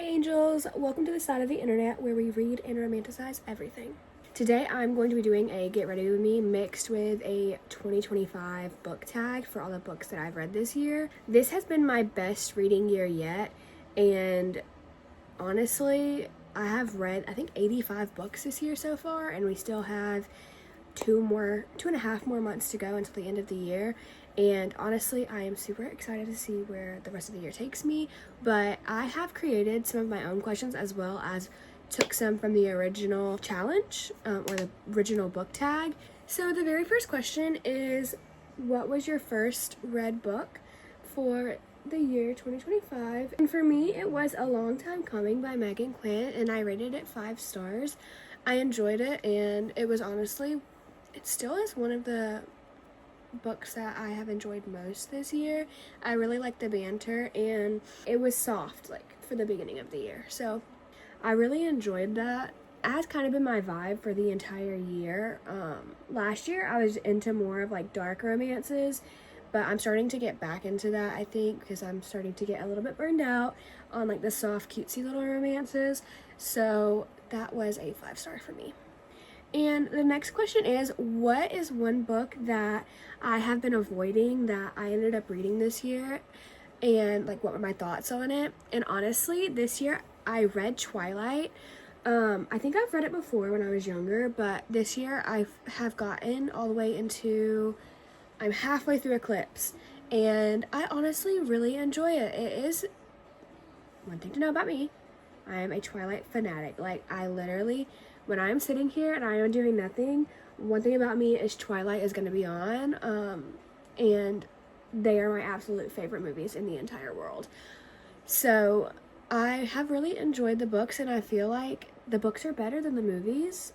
Hi angels, welcome to the side of the internet where we read and romanticize everything. Today I'm going to be doing a get ready with me mixed with a 2025 book tag for all the books that I've read this year. This has been my best reading year yet, and honestly I have read I think 85 books this year so far, and we still have two and a half more months to go until the end of the year. And honestly, I am super excited to see where the rest of the year takes me. But I have created some of my own questions, as well as took some from the original challenge or the original book tag. So the very first question is, what was your first read book for the year 2025? And for me, it was A Long Time Coming by Megan Quinn, and I rated it 5 stars. I enjoyed it, and it was honestly, it still is one of the books that I have enjoyed most this year. I really liked the banter, and it was soft, like, for the beginning of the year. So I really enjoyed that. It has kind of been my vibe for the entire year. Last year I was into more of like dark romances, but I'm starting to get back into that, I think, because I'm starting to get a little bit burned out on like the soft, cutesy little romances. So that was a 5-star for me. And the next question is, what is one book that I have been avoiding that I ended up reading this year, and like what were my thoughts on it? And honestly, this year I read Twilight. I think I've read it before when I was younger, but this year I have gotten all the way into, I'm halfway through Eclipse, and I honestly really enjoy it. It is, one thing to know about me, I am a Twilight fanatic. Like, I literally, when I'm sitting here and I am doing nothing, one thing about me is Twilight is going to be on, and they are my absolute favorite movies in the entire world. So I have really enjoyed the books, and I feel like the books are better than the movies.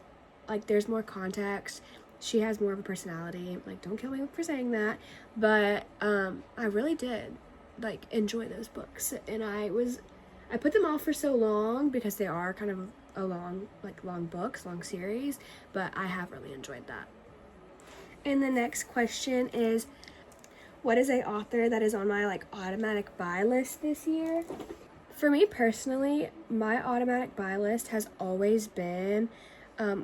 Like, there's more context. She has more of a personality. Like, don't kill me for saying that, but I really did like enjoy those books, and I put them off for so long because they are kind of a long books, long series, but I have really enjoyed that. And the next question is, what is a author that is on my like automatic buy list this year? For me personally, my automatic buy list has always been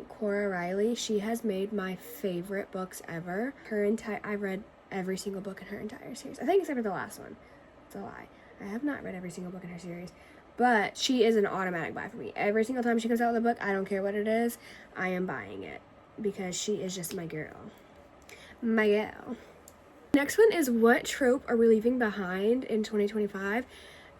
Cora Riley. She has made my favorite books ever. I read every single book in her entire series, I think, except for the last one. It's a lie. I have not read every single book in her series, but she is an automatic buy for me. Every single time she comes out with a book, I don't care what it is, I am buying it because she is just my girl. My girl. Next one is, what trope are we leaving behind in 2025?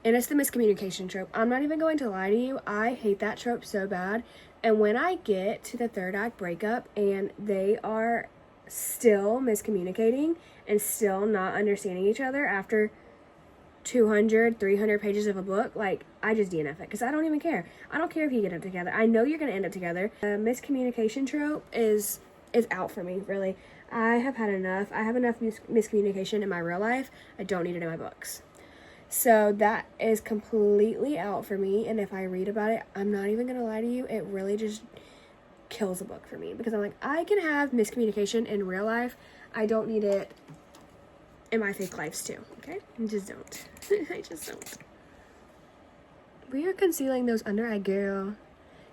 And it's the miscommunication trope. I'm not even going to lie to you, I hate that trope so bad. And when I get to the third act breakup and they are still miscommunicating and still not understanding each other after 200, 300 pages of a book, like, I just DNF it, because I don't even care. I don't care if you get up together. I know you're going to end up together. The miscommunication trope is out for me, really. I have had enough. I have enough miscommunication in my real life. I don't need it in my books. So that is completely out for me, and if I read about it, I'm not even going to lie to you, it really just kills a book for me, because I'm like, I can have miscommunication in real life. I don't need it in my fake lives too, okay? I just don't. I just don't. We are concealing those under eye, girl,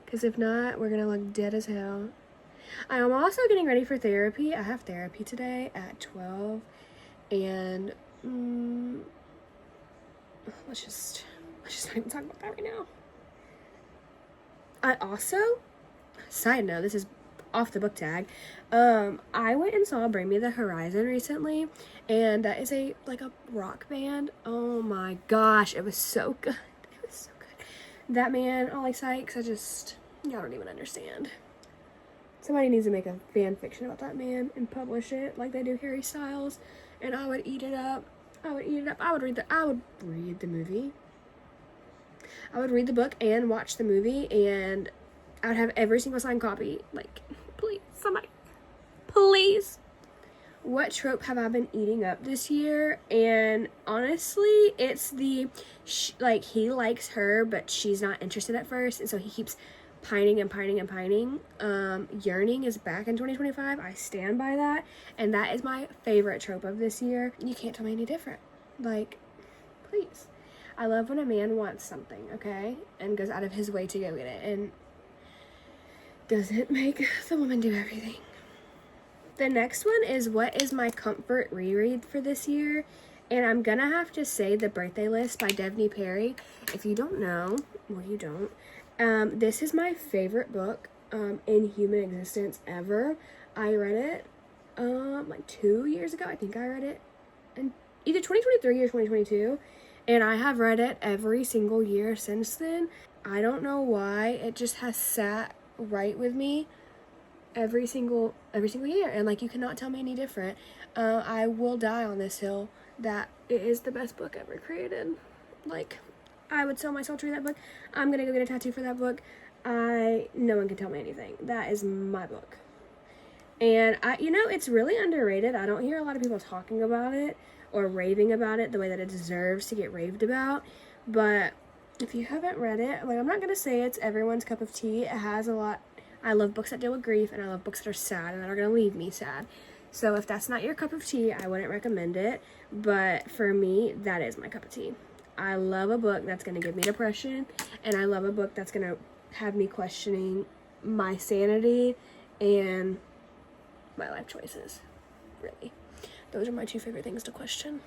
because if not, we're gonna look dead as hell. I am also getting ready for therapy. I have therapy today at 12, and let's just not even talk about that right now. I also, side note, this is off the book tag, I went and saw Bring Me the Horizon recently, and that is a rock band. Oh my gosh, it was so good. It was so good. That man, Ollie Sykes, y'all don't even understand. Somebody needs to make a fan fiction about that man and publish it like they do Harry Styles, and I would eat it up. I would read the movie. I would read the book and watch the movie, and I would have every single signed copy. Like, please, somebody, please. What trope have I been eating up this year? And honestly, it's the, he likes her, but she's not interested at first, and so he keeps pining and pining and pining. Yearning is back in 2025. I stand by that, and that is my favorite trope of this year. You can't tell me any different. Like, please. I love when a man wants something, okay, and goes out of his way to go get it and doesn't make the woman do everything. The next one is what is my comfort reread for this year, and I'm gonna have to say The Birthday List by Devney Perry. If you don't know, well, you don't. This is my favorite book in human existence ever. I read it like 2 years ago. I think I read it in either 2023 or 2022, and I have read it every single year since then. I don't know why. It just has sat right with me every single year, and like, you cannot tell me any different. I will die on this hill that it is the best book ever created. Like, I would sell my soul to read that book. I'm gonna go get a tattoo for that book. No one can tell me anything. That is my book. And it's really underrated. I don't hear a lot of people talking about it or raving about it the way that it deserves to get raved about. But if you haven't read it, like, I'm not gonna say it's everyone's cup of tea. It has a lot. I love books that deal with grief, and I love books that are sad and that are gonna leave me sad. So if that's not your cup of tea, I wouldn't recommend it. But for me, that is my cup of tea. I love a book that's gonna give me depression, and I love a book that's gonna have me questioning my sanity and my life choices. Really, those are my two favorite things to question.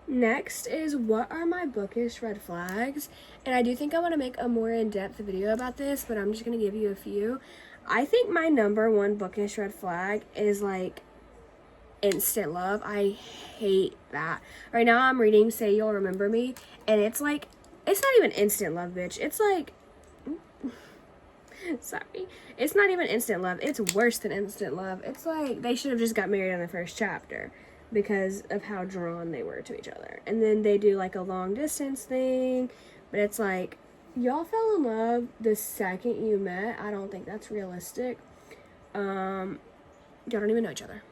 Next is what are my bookish red flags, and I do think I want to make a more in-depth video about this, but I'm just going to give you a few. I think my number one bookish red flag is like instant love. I hate that. Right now I'm reading Say You'll Remember Me, and it's like, it's not even instant love, bitch. It's like, sorry, it's not even instant love. It's worse than instant love. It's like they should have just got married in the first chapter because of how drawn they were to each other. And then they do like a long distance thing, but it's like, y'all fell in love the second you met. I don't think that's realistic. Y'all don't even know each other.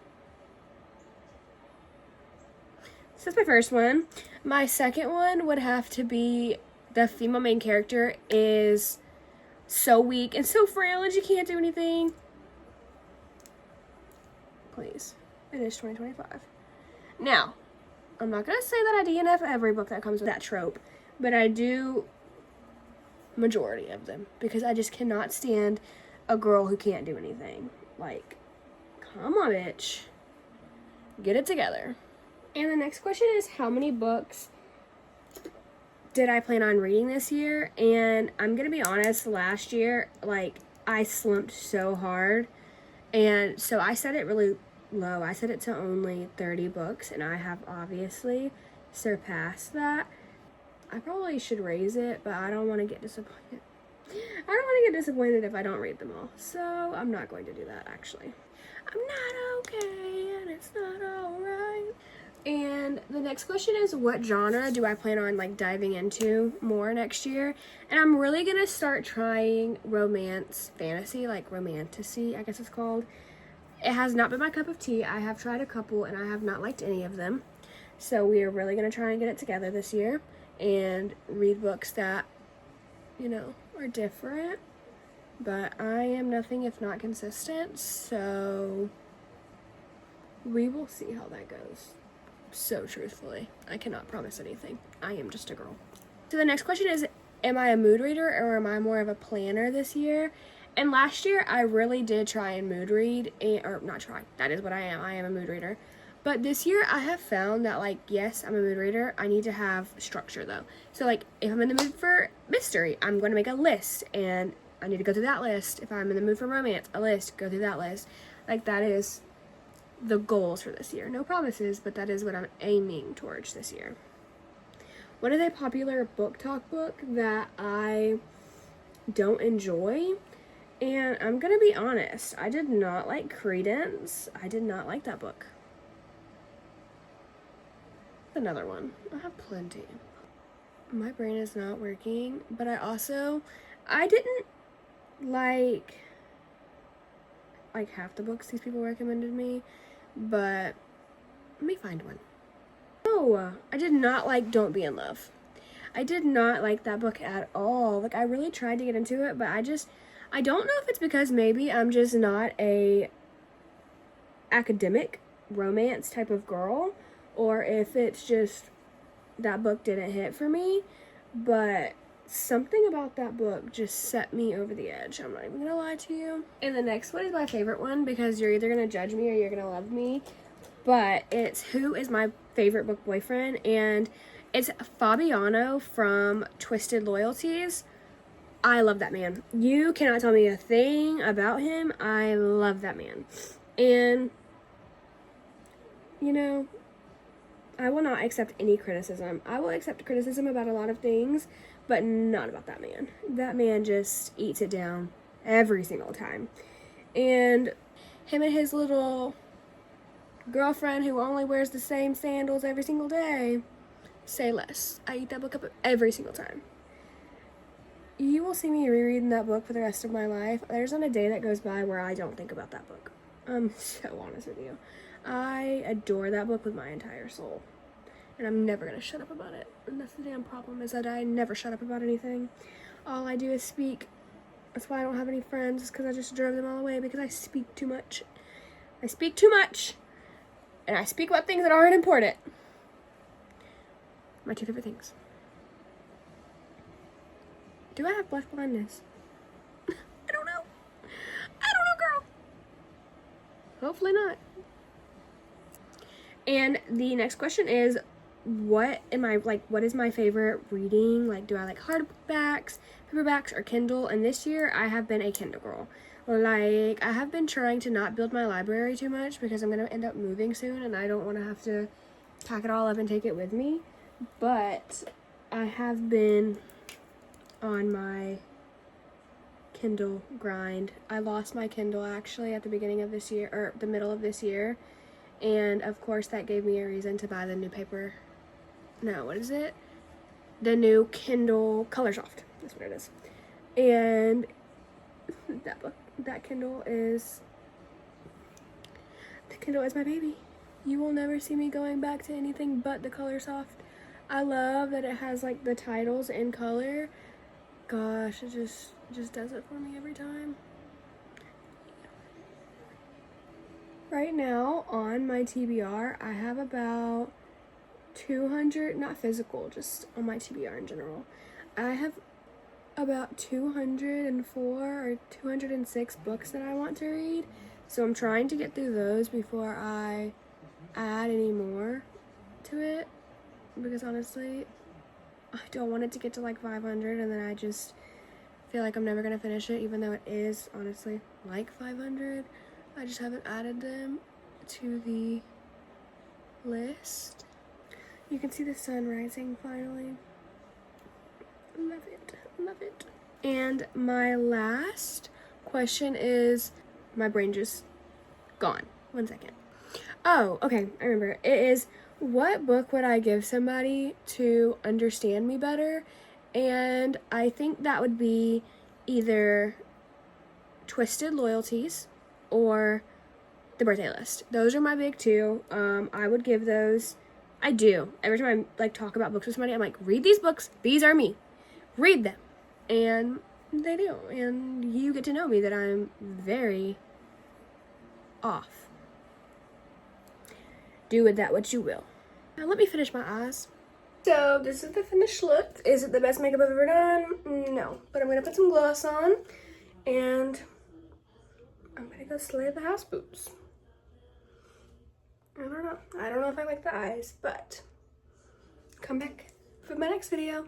So that's my first one. My second one would have to be the female main character is so weak and so frail and she can't do anything. Please. It is 2025. Now, I'm not going to say that I DNF every book that comes with that trope, but I do majority of them, because I just cannot stand a girl who can't do anything. Like, come on, bitch. Get it together. And the next question is, how many books did I plan on reading this year? And I'm going to be honest, last year, like, I slumped so hard, and so I set it really low. I set it to only 30 books, and I have obviously surpassed that. I probably should raise it, but I don't want to get disappointed. I don't want to get disappointed if I don't read them all, so I'm not going to do that, actually. I'm not okay, and it's not alright. And the next question is, what genre do I plan on like diving into more next year? And I'm really gonna start trying romance fantasy, like romantasy, I guess it's called. It has not been my cup of tea. I have tried a couple and I have not liked any of them. So we are really gonna try and get it together this year and read books that, are different. But I am nothing if not consistent, so we will see how that goes. So truthfully, I cannot promise anything. I am just a girl. So the next question is, am I a mood reader or am I more of a planner this year? And last year I really did try and mood read, or not try, that is what I am. I am a mood reader. But this year I have found that, like, yes, I'm a mood reader. I need to have structure though. So like, if I'm in the mood for mystery, I'm going to make a list and I need to go through that list. If I'm in the mood for romance, a list, go through that list. Like, that is the goals for this year. No promises, but that is what I'm aiming towards this year. What is a popular book talk book that I don't enjoy? And I'm gonna be honest, I did not like Credence. I did not like that book. Another one. I have plenty. My brain is not working, but I didn't like half the books these people recommended me, but let me find one. Oh, I did not like Don't Be in Love. I did not like that book at all. Like, I really tried to get into it, but I don't know if it's because maybe I'm just not a academic romance type of girl, or if it's just that book didn't hit for me, but something about that book just set me over the edge. I'm not even gonna lie to you. And the next one is my favorite one because you're either gonna judge me or you're gonna love me, but it's Who Is My Favorite Book Boyfriend, and it's Fabiano from Twisted Loyalties. I love that man. You cannot tell me a thing about him. I love that man. And, you know, I will not accept any criticism. I will accept criticism about a lot of things, but not about that man. That man just eats it down every single time. And him and his little girlfriend who only wears the same sandals every single day, say less. I eat that book up every single time. You will see me rereading that book for the rest of my life. There's not a day that goes by where I don't think about that book. I'm so honest with you. I adore that book with my entire soul. And I'm never going to shut up about it. And that's the damn problem, is that I never shut up about anything. All I do is speak. That's why I don't have any friends, is because I just drove them all away, because I speak too much. I speak too much. And I speak about things that aren't important. My two favorite things. Do I have black blindness? I don't know. Girl. Hopefully not. And the next question is, what is my favorite reading? Like, do I like hardbacks, paperbacks, or Kindle? And this year, I have been a Kindle girl. Like, I have been trying to not build my library too much because I'm going to end up moving soon, and I don't want to have to pack it all up and take it with me. But I have been on my Kindle grind. I lost my Kindle actually at the beginning of this year, or the middle of this year, and of course that gave me a reason to buy the new paper. No, what is it? The new Kindle Colorsoft. That's what it is. And that Kindle is my baby. You will never see me going back to anything but the Colorsoft. I love that it has like the titles in color. Gosh, it just does it for me every time. Right now on my TBR, I have about 200, not physical, just on my TBR in general. I have about 204 or 206 books that I want to read. So I'm trying to get through those before I add any more to it, because honestly, I don't want it to get to like 500 and then I just feel like I'm never going to finish it, even though it is honestly like 500. I just haven't added them to the list. You can see the sun rising finally. Love it. Love it. And my last question is, my brain just gone. 1 second. Oh, okay. I remember. It is, what book would I give somebody to understand me better? And I think that would be either Twisted Loyalties or The Birthday List. Those are my big two. I would give those. I do. Every time I like talk about books with somebody, I'm like, read these books. These are me. Read them. And they do. And you get to know me that I'm very off. Do with that what you will. Now let me finish my eyes. So this is the finished look. Is it the best makeup I've ever done? No. But I'm going to put some gloss on. And I'm going to go slay the house boots. I don't know. I don't know if I like the eyes, but come back for my next video.